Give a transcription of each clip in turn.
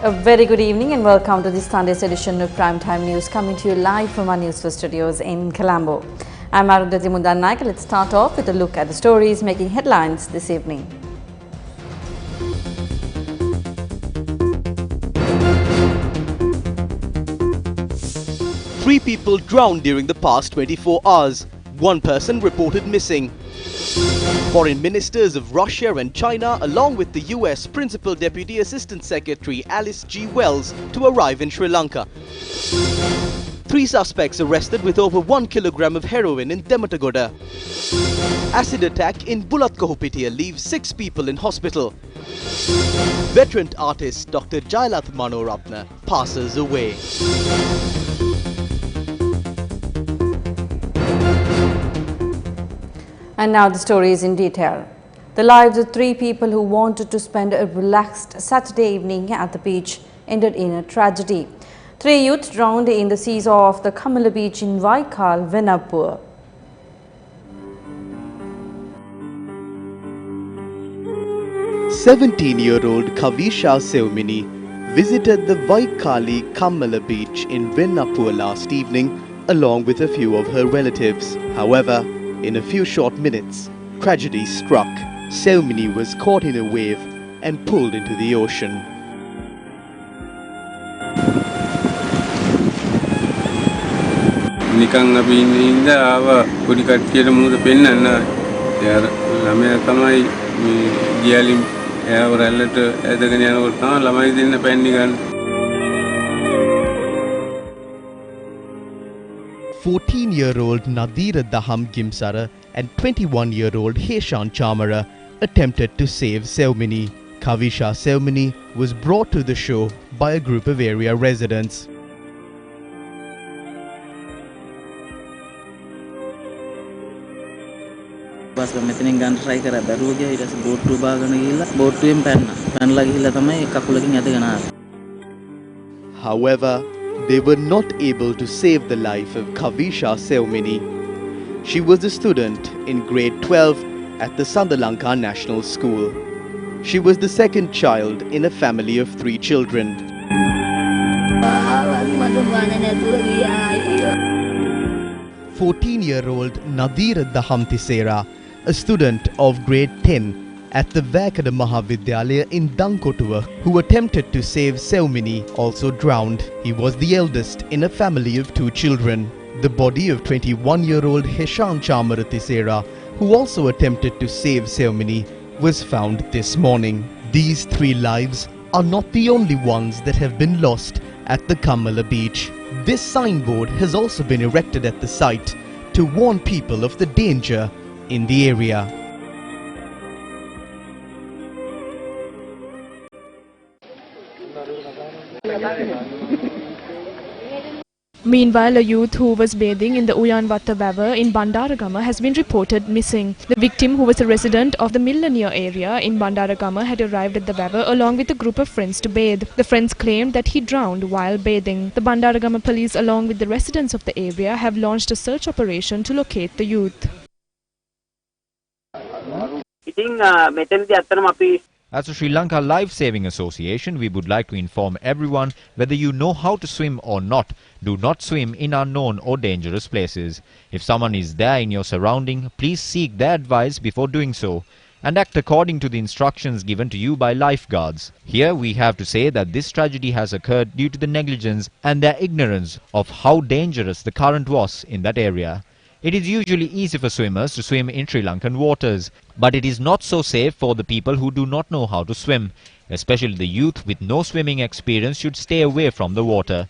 A very good evening and welcome to this Sunday's edition of Primetime News, coming to you live from our Newsfirst studios in Colombo. I'm Arundhati Mundannaik. Let's start off with a look at the stories making headlines this evening. Three people drowned during the past 24 hours. One person reported missing. Foreign ministers of Russia and China, along with the US Principal Deputy Assistant Secretary Alice G. Wells, to arrive in Sri Lanka. Three suspects arrested with over 1 kilogram of heroin in Dematagoda. Acid attack in Bulatkahupitiya leaves 6 people in hospital. Veteran artist Dr. Charlatan Watson passes away. And now the stories in detail. The lives of 3 people who wanted to spend a relaxed Saturday evening at the beach ended in a tragedy. 3 youths drowned in the seas off the Camela beach in Vaikal, Venapur. "17-year-old Kavisha Seumini visited the Vaikali Camela beach in Venapur last evening along with a few of her relatives. However, in a few short minutes, tragedy struck. Seumini was caught in a wave and pulled into the ocean. නිකන් අපි ඉන්නේ ඉඳ ආව පොඩි කට්ටියට මුහුද පෙන්නන්න. යාර ළමයා තමයි මේ ගියලින් එයාව රැල්ලට ඇදගෙන යනකොට තමයි ළමයි දෙන්න පැන්නේ ගන්න. 14-year-old Nadira Daham Gimsara and 21-year-old Heshan Chamara attempted to save Seumini. Kavisha Seumini was brought to the shore by a group of area residents. Bus මෙතනින් ගන්න try කරා බැරුව ගියා ඊට පස්සේ බෝට්ටුව බාගෙන ගිහිල්ලා බෝට්ටුවෙන් පැනලා ගිහිල්ලා තමයි කකුලකින් ඇදගෙන ආවේ. However, they were not able to save the life of Kavisha Seumini. She was a student in grade 12 at the Lanka National School. She was the second child in a family of 3 children. 14-year-old Nadira Daham Tisera, a student of grade 10 at the Vacancy Mahavidyalaya in Dankotua, who attempted to save Seumini, also drowned. He was the eldest in a family of 2 children. The body of 21-year-old Heshan Chamara Tisera, who also attempted to save Seumini, was found this morning. These 3 lives are not the only ones that have been lost at the Camela beach. This signboard has also been erected at the site to warn people of the danger in the area. Meanwhile, a youth who was bathing in the Uyanwatta River in Bandaragama has been reported missing. The victim, who was a resident of the Millionaire area in Bandaragama, had arrived at the river along with a group of friends to bathe. The friends claimed that he drowned while bathing. The Bandaragama police, along with the residents of the area, have launched a search operation to locate the youth. As a Sri Lanka Life Saving Association, we would like to inform everyone, whether you know how to swim or not, do not swim in unknown or dangerous places. If someone is there in your surrounding, please seek their advice before doing so and act according to the instructions given to you by lifeguards. Here we have to say that this tragedy has occurred due to the negligence and their ignorance of how dangerous the current was in that area. It is usually easy for swimmers to swim in Sri Lankan waters, but it is not so safe for the people who do not know how to swim. Especially the youth with no swimming experience should stay away from the water.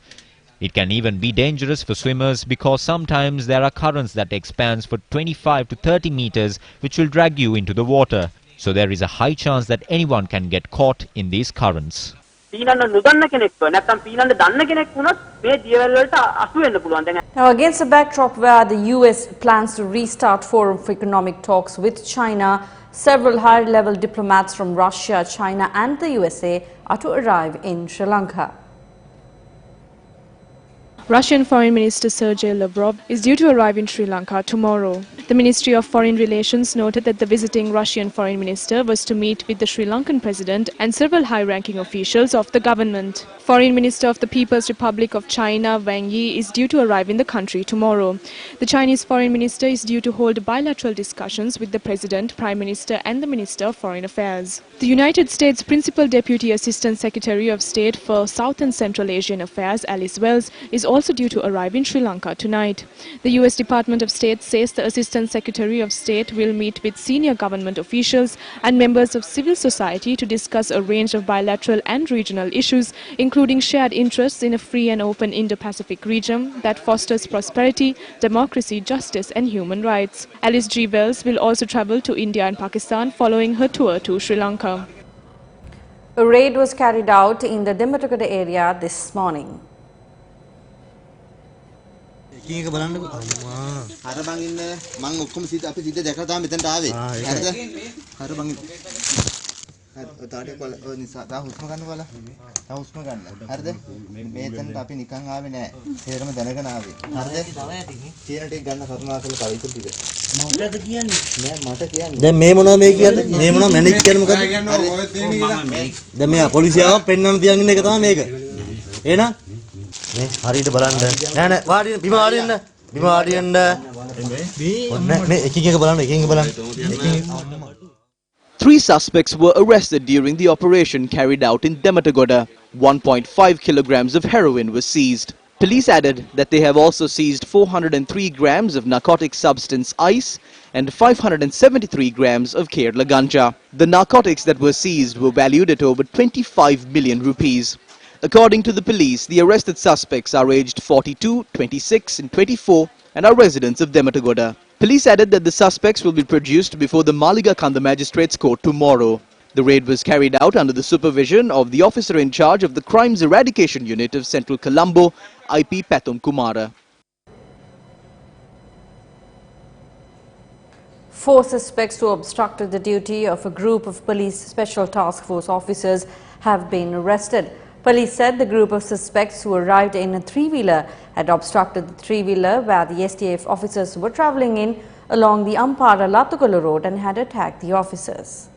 It can even be dangerous for swimmers because sometimes there are currents that expand for 25 to 30 meters which will drag you into the water. So there is a high chance that anyone can get caught in these currents. Now, against a backdrop where the US plans to restart Forum for Economic Talks with China, several high-level diplomats from Russia, China and the USA are to arrive in Sri Lanka. Russian Foreign Minister Sergei Lavrov is due to arrive in Sri Lanka tomorrow. The Ministry of Foreign Relations noted that the visiting Russian Foreign Minister was to meet with the Sri Lankan President and several high-ranking officials of the government. Foreign Minister of the People's Republic of China, Wang Yi, is due to arrive in the country tomorrow. The Chinese Foreign Minister is due to hold bilateral discussions with the President, Prime Minister and the Minister of Foreign Affairs. The United States Principal Deputy Assistant Secretary of State for South and Central Asian Affairs, Alice Wells, is also due to arrive in Sri Lanka tonight. The US Department of State says the Assistant Secretary of State will meet with senior government officials and members of civil society to discuss a range of bilateral and regional issues, including shared interests in a free and open Indo-Pacific region that fosters prosperity, democracy, justice and human rights. Alice G. Wells will also travel to India and Pakistan following her tour to Sri Lanka. A raid was carried out in the Dematagada area this morning. Three suspects were arrested during the operation carried out in Dematagoda. 1.5 kilograms of heroin was seized. Police added that they have also seized 403 grams of narcotic substance ice and 573 grams of Kerala ganja. The narcotics that were seized were valued at over 25 million rupees. According to the police, the arrested suspects are aged 42, 26 and 24 and are residents of Dematagoda. Police added that the suspects will be produced before the Maliga Kanda Magistrates Court tomorrow. The raid was carried out under the supervision of the officer in charge of the Crimes Eradication Unit of Central Colombo, IP Pathum Kumara. 4 suspects who obstructed the duty of a group of police special task force officers have been arrested. Police said the group of suspects who arrived in a 3-wheeler had obstructed the 3-wheeler where the SDF officers were travelling in along the Ampara-Lattukala road and had attacked the officers.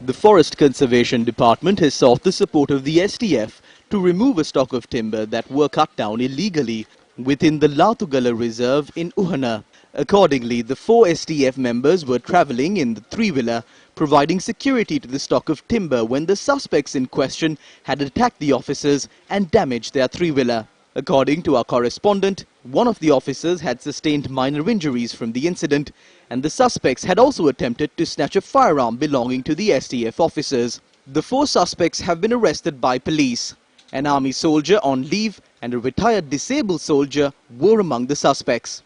The Forest Conservation Department has sought the support of the SDF to remove a stock of timber that were cut down illegally within the Lattukala Reserve in Uhana. Accordingly, the 4 SDF members were travelling in the 3-wheeler, providing security to the stock of timber when the suspects in question had attacked the officers and damaged their 3-wheeler. According to our correspondent, one of the officers had sustained minor injuries from the incident, and the suspects had also attempted to snatch a firearm belonging to the SDF officers. The 4 suspects have been arrested by police. An army soldier on leave and a retired disabled soldier were among the suspects.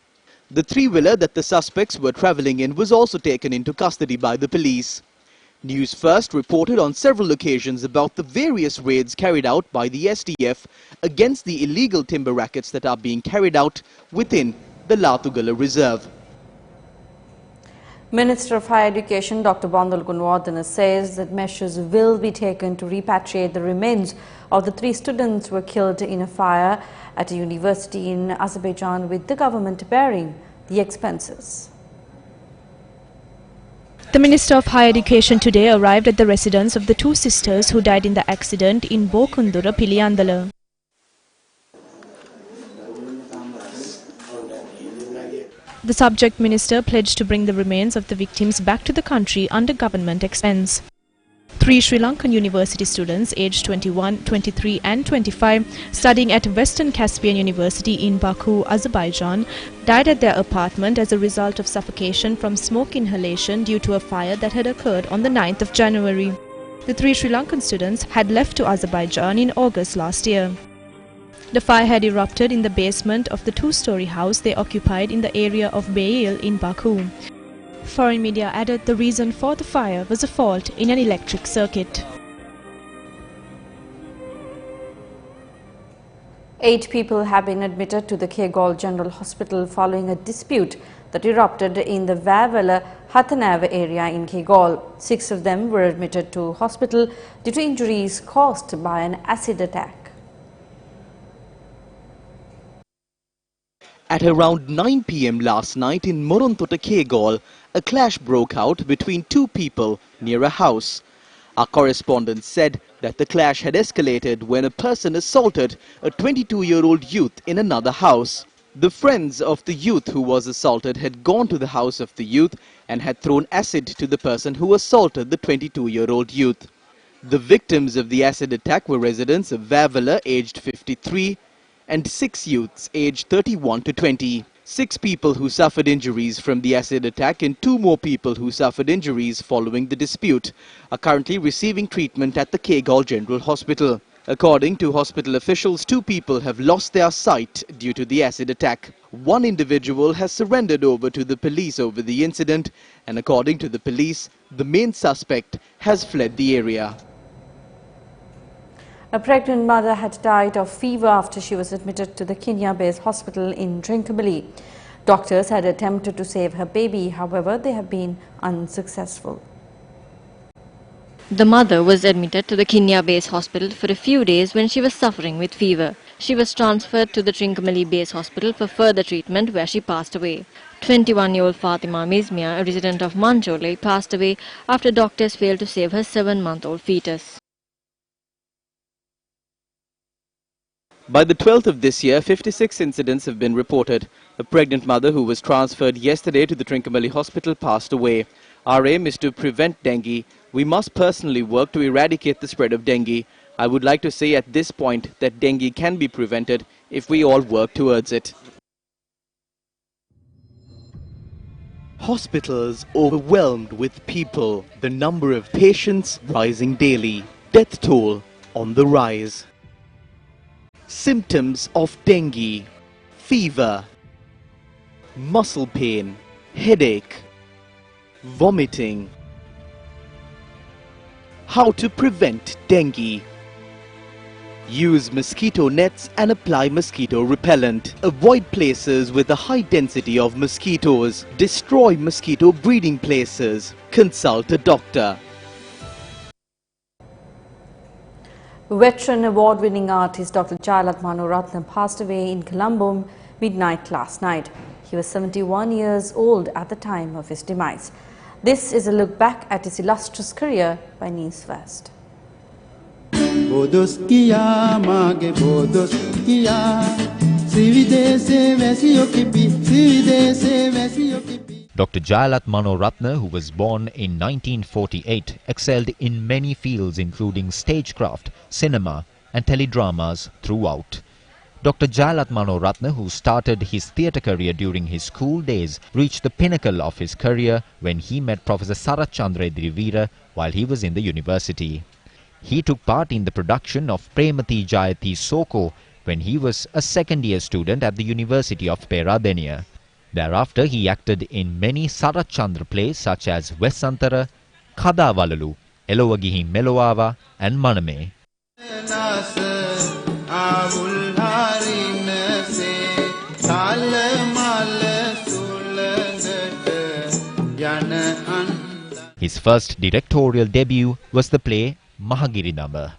The 3-wheeler that the suspects were travelling in was also taken into custody by the police. News First reported on several occasions about the various raids carried out by the SDF against the illegal timber rackets that are being carried out within the Lattukala Reserve. Minister of Higher Education Dr. Bandalgun Wardana says that measures will be taken to repatriate the remains of the 3 students who were killed in a fire at a university in Azerbaijan, with the government bearing the expenses. The Minister of Higher Education today arrived at the residence of the 2 sisters who died in the accident in Bokundura, Piliyandala. The subject minister pledged to bring the remains of the victims back to the country under government expense. 3 Sri Lankan university students aged 21, 23 and 25 studying at Western Caspian University in Baku, Azerbaijan died at their apartment as a result of suffocation from smoke inhalation due to a fire that had occurred on the 9th of January. The 3 Sri Lankan students had left to Azerbaijan in August last year. The fire had erupted in the basement of the 2-story house they occupied in the area of Beil in Baku. Foreign media added the reason for the fire was a fault in an electric circuit. 8 people have been admitted to the Kegol General Hospital following a dispute that erupted in the Vavela Hatanav area in Kegol. 6 of them were admitted to hospital due to injuries caused by an acid attack. At around 9 p.m. last night in Morontota Kegol, a clash broke out between two people near a house. Our correspondent said that the clash had escalated when a person assaulted a 22-year-old youth in another house. The friends of the youth who was assaulted had gone to the house of the youth and had thrown acid to the person who assaulted the 22-year-old youth. The victims of the acid attack were residents of Vavala, aged 53, and 6 youths aged 31 to 20. 6 people who suffered injuries from the acid attack and 2 more people who suffered injuries following the dispute are currently receiving treatment at the Kegol General Hospital. According to hospital officials, 2 people have lost their sight due to the acid attack. 1 individual has surrendered over to the police over the incident, and according to the police, the main suspect has fled the area. A pregnant mother had died of fever after she was admitted to the Kenya-based hospital in Trincomalee. Doctors had attempted to save her baby, however, they have been unsuccessful. The mother was admitted to the Kenya-based hospital for a few days when she was suffering with fever. She was transferred to the Trincomalee-based hospital for further treatment where she passed away. 21-year-old Fatima Mizmia, a resident of Manchole, passed away after doctors failed to save her 7-month-old fetus. By the 12th of this year, 56 incidents have been reported. A pregnant mother who was transferred yesterday to the Trincomalee hospital passed away. Our aim is to prevent dengue. We must personally work to eradicate the spread of dengue. I would like to say at this point that dengue can be prevented if we all work towards it. Hospitals overwhelmed with people. The number of patients rising daily. Death toll on the rise. Symptoms of dengue: fever, muscle pain, headache, vomiting. How to prevent dengue: use mosquito nets and apply mosquito repellent. Avoid places with a high density of mosquitoes. Destroy mosquito breeding places. Consult a doctor. Veteran award-winning artist Dr. Charlatan Watson passed away in Colombo midnight last night. He was 71 years old at the time of his demise. This is a look back at his illustrious career by Newsfirst. Dr. Charlatan Watson, who was born in 1948, excelled in many fields including stagecraft, cinema and teledramas throughout. Dr. Charlatan Watson, who started his theatre career during his school days, reached the pinnacle of his career when he met Professor Sarath Chandra Edrivira while he was in the university. He took part in the production of Premathi Jayati Soko when he was a second-year student at the University of Peradeniya. Thereafter, he acted in many Sarath Chandra plays such as Vesantara, Kadavalalu, Elowa Gihin Meloava and Maname. His first directorial debut was the play Mahagirinamba.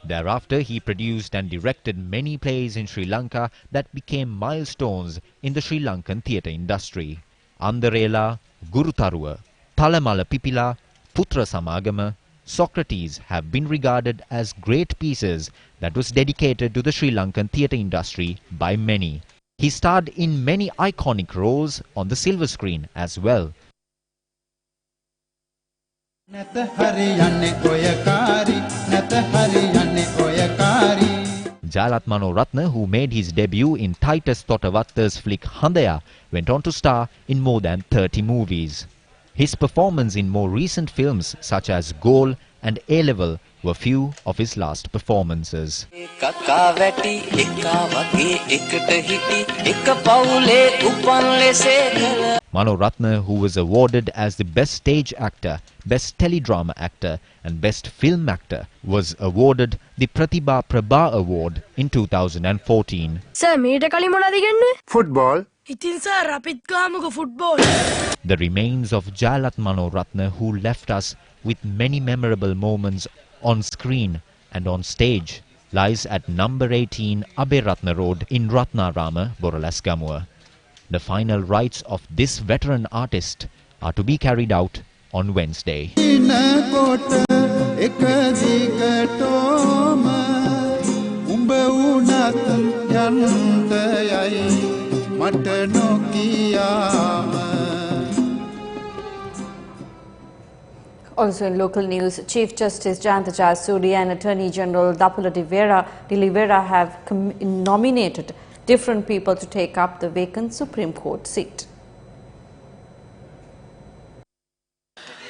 Thereafter, he produced and directed many plays in Sri Lanka that became milestones in the Sri Lankan theatre industry. Andarela, Gurutaruwa, Talamala Pipila, Putra Samagama, Socrates have been regarded as great pieces that was dedicated to the Sri Lankan theatre industry by many. He starred in many iconic roles on the silver screen as well. Charlatan Watson, who made his debut in Titus Totavatta's flick Handaya, went on to star in more than 30 movies. His performance in more recent films such as Goal and A-Level were few of his last performances. Mano Ratna, who was awarded as the Best Stage Actor, Best Teledrama Actor and Best Film Actor, was awarded the Pratibha Prabha Award in 2014. Sir, Football. football. The remains of Charlatan Watson, who left us with many memorable moments on screen and on stage, lies at number 18 Abe Ratna Road in Ratnarama, Boralasgamua. The final rites of this veteran artist are to be carried out on Wednesday. Also in local news, Chief Justice Jayanta Jayasuriya and Attorney General Dapula de Oliveira have nominated different people to take up the vacant Supreme Court seat.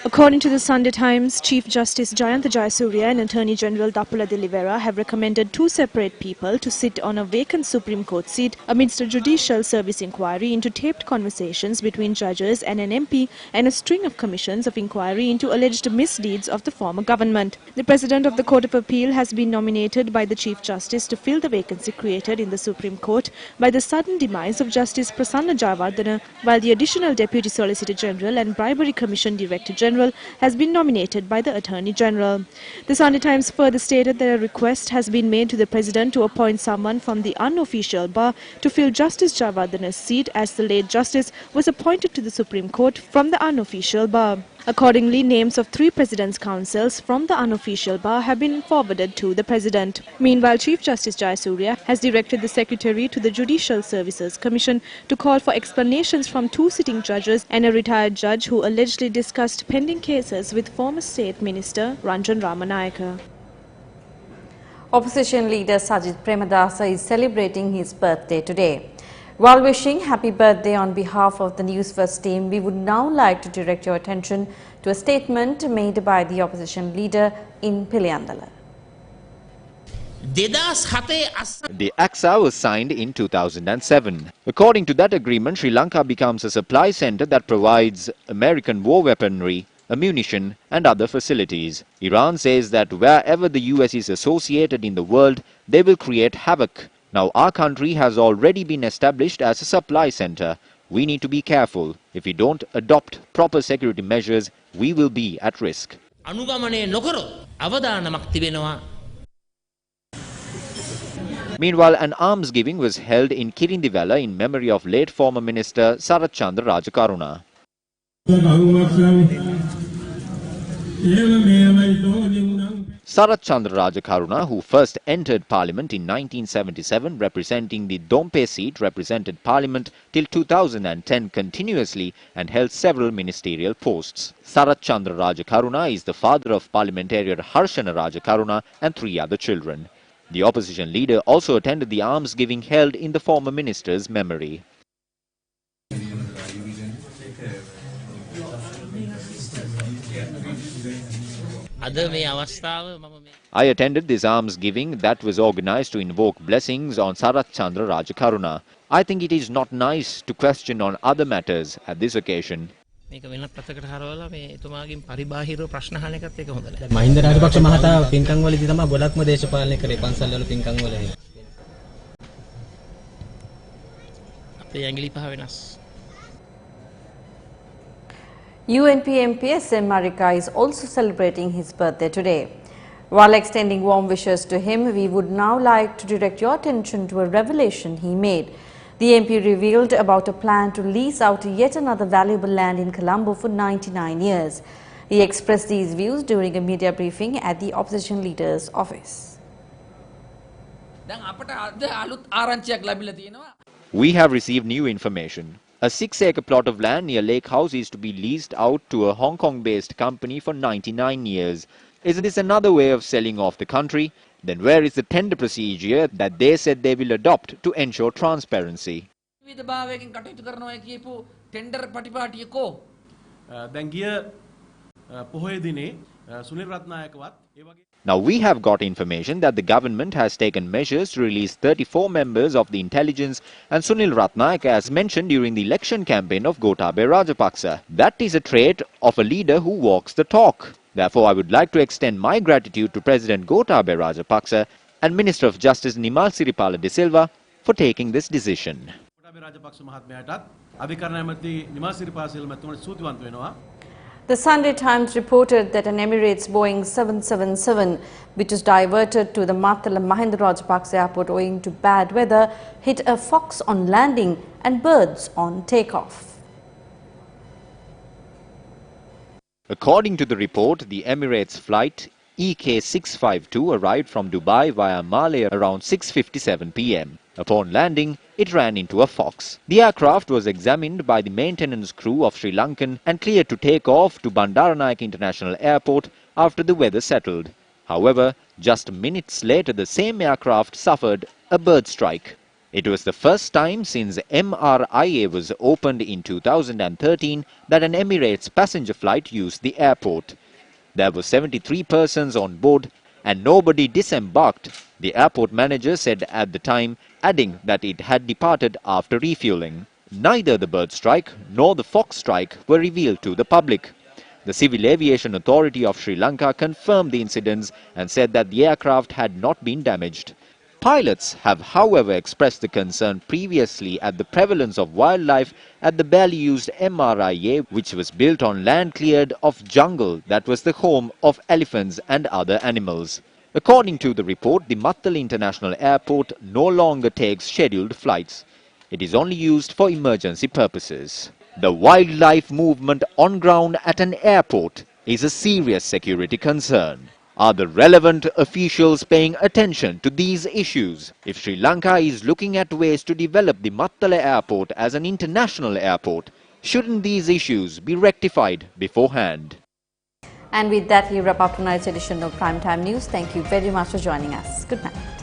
According to the Sunday Times, Chief Justice Jayanta Jayasuriya and Attorney General Dapula de Oliveira have recommended two separate people to sit on a vacant Supreme Court seat amidst a judicial service inquiry into taped conversations between judges and an MP and a string of commissions of inquiry into alleged misdeeds of the former government. The President of the Court of Appeal has been nominated by the Chief Justice to fill the vacancy created in the Supreme Court by the sudden demise of Justice Prasanna Jayawardena, while the Additional Deputy Solicitor General and Bribery Commission Director General has been nominated by the Attorney General. The Sunday Times further stated that a request has been made to the President to appoint someone from the unofficial bar to fill Justice Jayawardena's seat, as the late Justice was appointed to the Supreme Court from the unofficial bar. Accordingly, names of 3 President's counsels from the unofficial bar have been forwarded to the President. Meanwhile, Chief Justice Jayasuriya has directed the Secretary to the Judicial Services Commission to call for explanations from 2 sitting judges and a retired judge who allegedly discussed pending cases with former State Minister Ranjan Ramanayaka. Opposition leader Sajith Premadasa is celebrating his birthday today. While wishing happy birthday on behalf of the Newsfirst team, we would now like to direct your attention to a statement made by the opposition leader in Piliyandala. The AXA was signed in 2007. According to that agreement, Sri Lanka becomes a supply center that provides American war weaponry, ammunition and other facilities. Iran says that wherever the US is associated in the world, they will create havoc. Now our country has already been established as a supply center. We need to be careful. If we don't adopt proper security measures, we will be at risk. Meanwhile, an alms giving was held in Kirindivella in memory of late former Minister Sarath Chandra Rajakaruna. Sarath Chandra Rajakaruna, who first entered Parliament in 1977 representing the Dompe seat, represented Parliament till 2010 continuously and held several ministerial posts. Sarath Chandra Rajakaruna is the father of parliamentarian Harshana Rajakaruna and 3 other children. The opposition leader also attended the alms giving held in the former minister's memory. I attended this alms giving that was organized to invoke blessings on Sarath Chandra Rajakaruna. I think it is not nice to question on other matters at this occasion. Mahinda Rajapaksa මහතා පින්කම් වලදී තමයි ගොඩක්ම දේශපාලනය කරේ පන්සල් වල පින්කම් වල අපේ ඇඟිලි පහ වෙනස්. UNP MP SM Marika is also celebrating his birthday today. While extending warm wishes to him, we would now like to direct your attention to a revelation he made. The MP revealed about a plan to lease out yet another valuable land in Colombo for 99 years. He expressed these views during a media briefing at the opposition leader's office. We have received new information. A 6-acre plot of land near Lake House is to be leased out to a Hong Kong-based company for 99 years. Is this another way of selling off the country? Then where is the tender procedure that they said they will adopt to ensure transparency? Now we have got information that the government has taken measures to release 34 members of the intelligence and Sunil Ratnayaka as mentioned during the election campaign of Gotabaya Rajapaksa. That is a trait of a leader who walks the talk. Therefore, I would like to extend my gratitude to President Gotabaya Rajapaksa and Minister of Justice Nimal Siripala de Silva for taking this decision. The Sunday Times reported that an Emirates Boeing 777, which was diverted to the Matala Mahinda Rajapaksa airport owing to bad weather, hit a fox on landing and birds on takeoff. According to the report, the Emirates flight EK652 arrived from Dubai via Malé around 6:57 p.m. Upon landing, it ran into a fox. The aircraft was examined by the maintenance crew of Sri Lankan and cleared to take off to Bandaranaike International Airport after the weather settled. However, just minutes later the same aircraft suffered a bird strike. It was the first time since MRIA was opened in 2013 that an Emirates passenger flight used the airport. There were 73 persons on board and nobody disembarked, the airport manager said at the time, adding that it had departed after refueling. Neither the bird strike nor the fox strike were revealed to the public. The Civil Aviation Authority of Sri Lanka confirmed the incidents and said that the aircraft had not been damaged. Pilots have, however, expressed the concern previously at the prevalence of wildlife at the barely used MRIA, which was built on land cleared of jungle that was the home of elephants and other animals. According to the report, the Matala International Airport no longer takes scheduled flights. It is only used for emergency purposes. The wildlife movement on ground at an airport is a serious security concern. Are the relevant officials paying attention to these issues? If Sri Lanka is looking at ways to develop the Matala airport as an international airport, shouldn't these issues be rectified beforehand? And with that, we wrap up tonight's edition of Primetime News. Thank you very much for joining us. Good night.